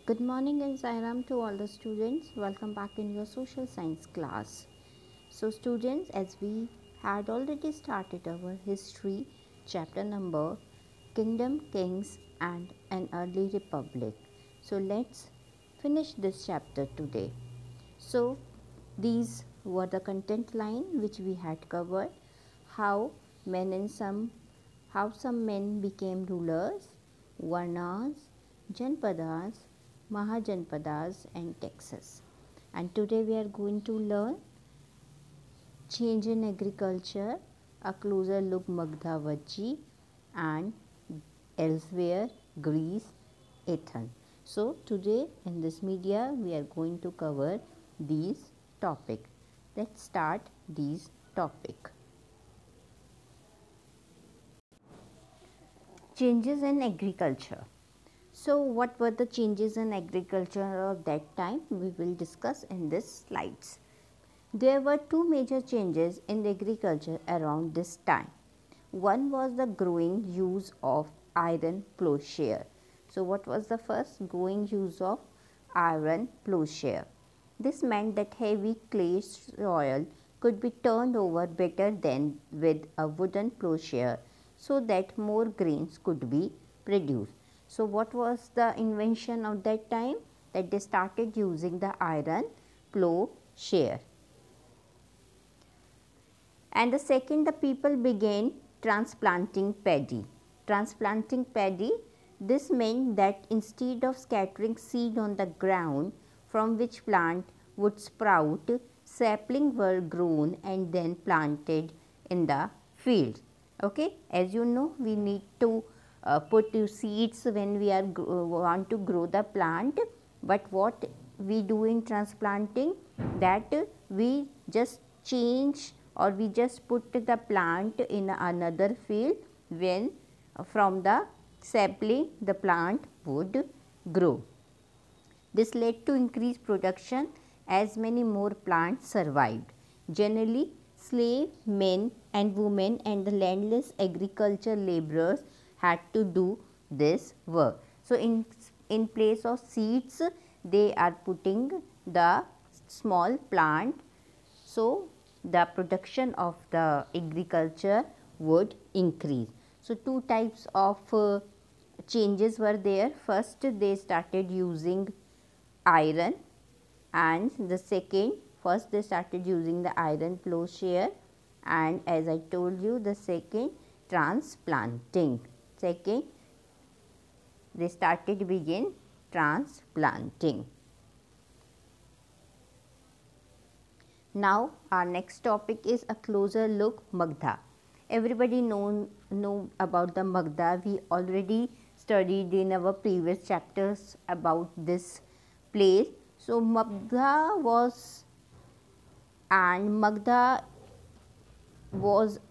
Good morning and Sairam to all the students. Welcome back in your social science class. So students, as we had already started our history chapter number Kingdom, Kings and an Early Republic. So let's finish this chapter today. So these were the content line which we had covered, how some men became rulers, Varnas, Janpadas, Mahajanpadas and Texas. And today we are going to learn change in agriculture, a closer look Magdha Vajji and elsewhere Greece, Athens. So today in this media we are going to cover these topic. Let's start these topic. Changes in agriculture. So what were the changes in agriculture of that time? We will discuss in this slides. There were two major changes in agriculture around this time. One was the growing use of iron plowshare. So what was the first? Growing use of iron plowshare. This meant that heavy clay soil could be turned over better than with a wooden plowshare, so that more grains could be produced. So what was the invention of that time? That they started using the iron plowshare. And the second, the people began transplanting paddy. Transplanting paddy, this meant that instead of scattering seed on the ground from which plant would sprout, saplings were grown and then planted in the field. Okay, as you know, we need to put seeds when we are want to grow the plant, but what we do in transplanting, that we just change or we just put the plant in another field when from the sapling the plant would grow. This led to increased production as many more plants survived. Generally, slave men and women and the landless agriculture laborers had to do this work. So in place of seeds, they are putting the small plant. So the production of the agriculture would increase. So two types of changes were there. First, they started using iron, and the second, first they started using the iron plowshare, and as I told you, the second, transplanting. Second, they begin transplanting. Now our next topic is a closer look Magdha. Everybody know about the Magdha. We already studied in our previous chapters about this place. So Magdha was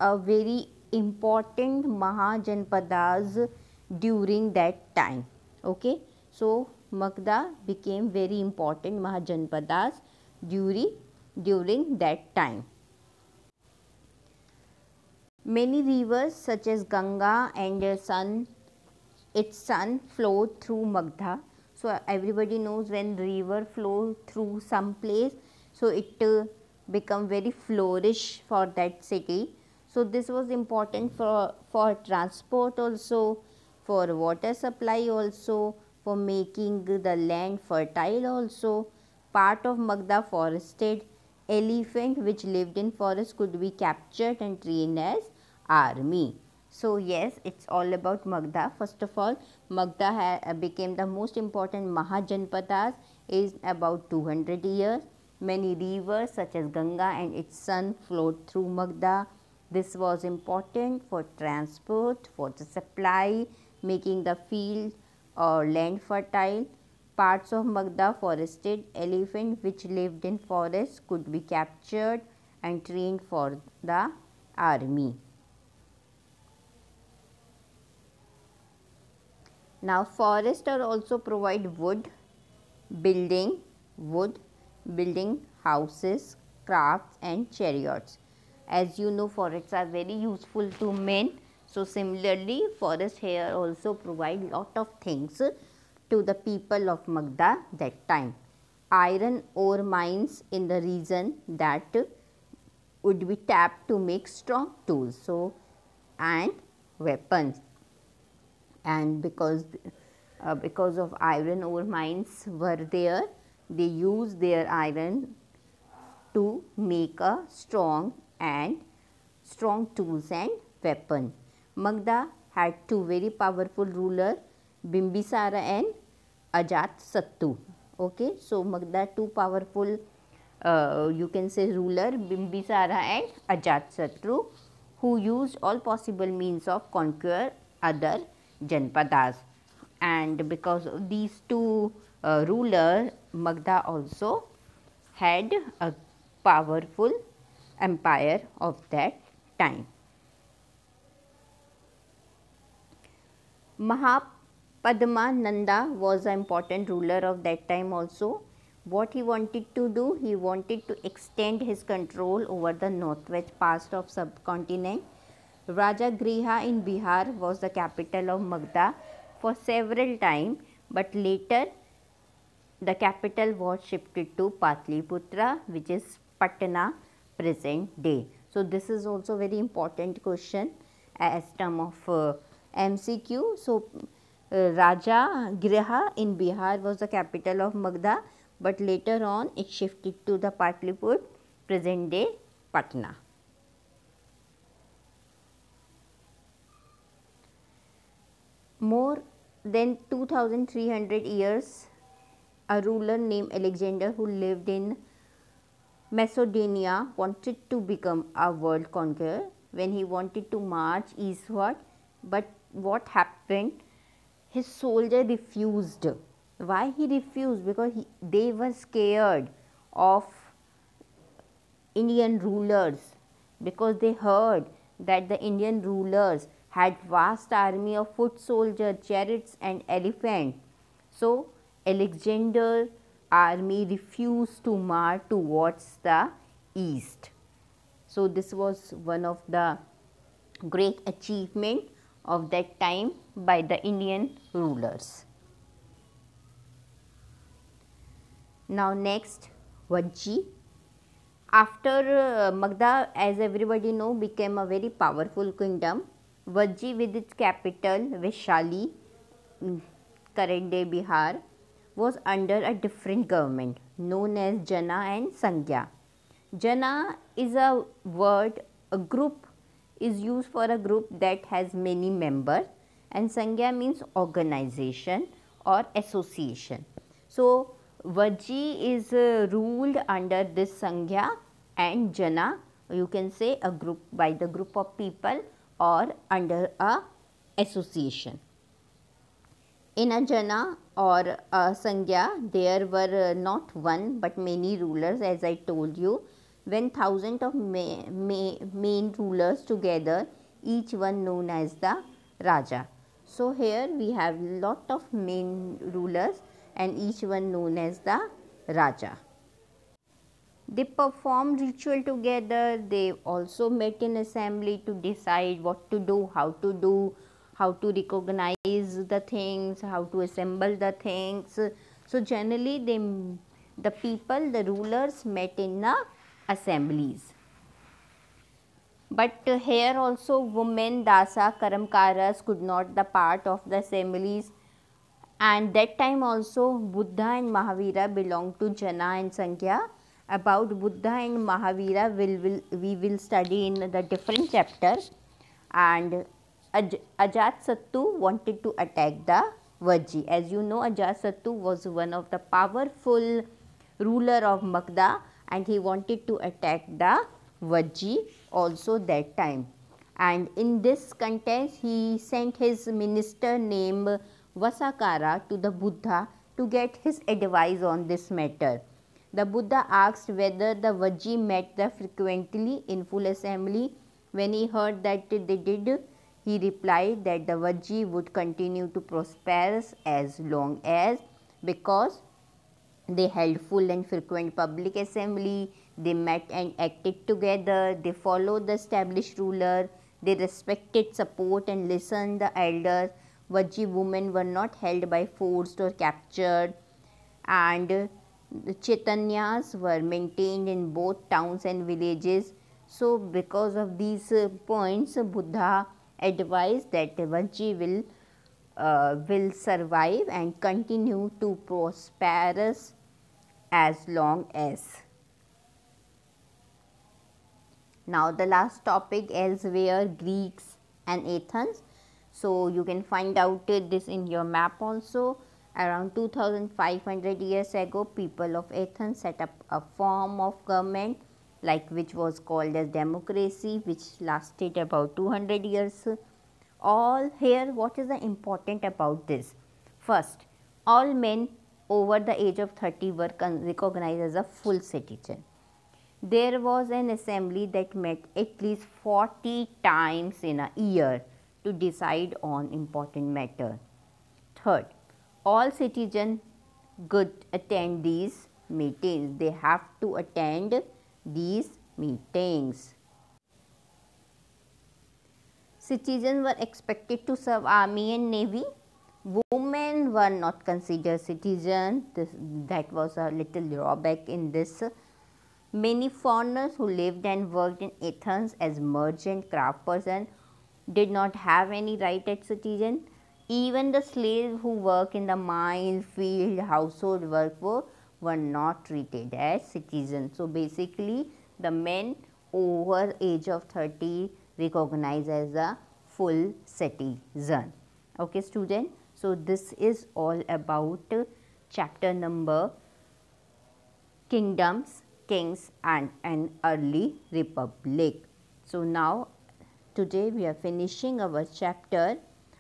a very important Mahajanpadas during that time. Okay, so Magdha became very important Mahajanpadas during that time. Many rivers such as Ganga and its son flowed through Magdha. So everybody knows when river flow through some place, so it become very flourish for that city. So this was important for transport also, for water supply also, for making the land fertile also. Part of Magdha forested elephant which lived in forest could be captured and trained as army. So yes, it's all about Magdha. First of all, Magdha became the most important Mahajanpadas is about 200 years. Many rivers such as Ganga and its son flowed through Magdha. This was important for transport, for the supply, making the field or land fertile. Parts of Magdha forested elephant which lived in forests could be captured and trained for the army. Now forests are also provide wood, building houses, crafts and chariots. As you know, forests are very useful to men. So similarly, forests here also provide lot of things to the people of Magda that time. Iron ore mines in the region that would be tapped to make strong tools, so and weapons. And because of iron ore mines were there, they used their iron to make a strong tools and weapon. Magda had two very powerful rulers, Bimbisara and Ajatasattu. Okay, so Magda two powerful you can say ruler, Bimbisara and Ajatasattu, who used all possible means of conquer other Janpadas. And because of these two rulers, Magda also had a powerful empire of that time. Mahapadma was an important ruler of that time also. What he wanted to do? He wanted to extend his control over the northwest part of subcontinent. Rajagriha in Bihar was the capital of Magda for several times, but later the capital was shifted to Patliputra, which is Patna present day. So, this is also very important question as term of MCQ. So, Rajagriha in Bihar was the capital of Magda, but later on it shifted to the Patliputra, present day Patna. More than 2300 years, a ruler named Alexander, who lived in Macedonia, wanted to become a world conqueror. When he wanted to march eastward, but what happened? His soldier refused. Why he refused? Because they were scared of Indian rulers, because they heard that the Indian rulers had vast army of foot soldiers, chariots and elephants. So, Alexander's army refused to march towards the east. So, this was one of the great achievement of that time by the Indian rulers. Now, next Vajji. After Magda, as everybody know, became a very powerful kingdom, Vajji with its capital Vaishali, current day Bihar, was under a different government known as Jana and Sangya. Jana is a word, a group is used for a group that has many members, and Sangya means organization or association. So, Vajji is ruled under this Sangya, and Jana, you can say a group, by the group of people or under a association. In a Jana or a Sangya, there were not one but many rulers, as I told you. When thousands of main rulers together, each one known as the Raja. So, here we have lot of main rulers and each one known as the Raja. They performed ritual together. They also met in assembly to decide what to do, how to recognize the things, how to assemble the things. So, generally the people, the rulers met in the assemblies. But here also women, dasa, karamkaras could not the part of the assemblies, and that time also Buddha and Mahavira belonged to Jana and Sangya. About Buddha and Mahavira we will study in the different chapters. And Ajatasattu wanted to attack the Vajji. As you know, Ajatasattu was one of the powerful ruler of Magda, and he wanted to attack the Vajji also that time. And in this contest, he sent his minister named Vasakara to the Buddha to get his advice on this matter. The Buddha asked whether the Vajji met frequently in full assembly. When he heard that they did, he replied that the Vajji would continue to prosper as long as, because they held full and frequent public assembly, they met and acted together, they followed the established ruler, they respected, support and listened the elders. Vajji women were not held by force or captured, and the Chaitanyas were maintained in both towns and villages. So, because of these points, Buddha advised that Vajji will survive and continue to prosperous as long as. Now, the last topic, elsewhere, Greeks and Athens. So, you can find out this in your map also. Around 2500 years ago, people of Athens set up a form of government like which was called as democracy, which lasted about 200 years. All here, what is the important about this? First, all men over the age of 30 were recognized as a full citizen. There was an assembly that met at least 40 times in a year to decide on important matter. Third, all citizens could attend these meetings. They have to attend these meetings. Citizens were expected to serve army and navy. Women were not considered citizens. That was a little drawback in this. Many foreigners who lived and worked in Athens as merchant craftspersons did not have any right as citizen. Even the slaves who work in the mine, field, household work were not treated as citizens. So, basically the men over age of 30 recognized as a full citizen. Okay, student. So, this is all about chapter number Kingdoms, Kings and an Early Republic. So, now today we are finishing our chapter,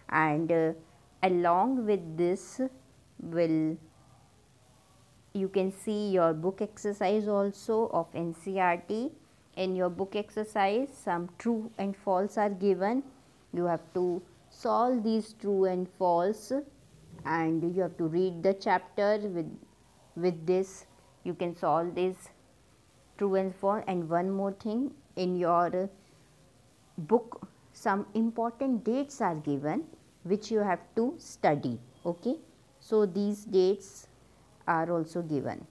and along with this you can see your book exercise also of NCERT. In your book exercise, some true and false are given. You have to solve these true and false, and you have to read the chapter. With this you can solve this true and false. And one more thing, in your book some important dates are given which you have to study. Okay, so these dates are also given.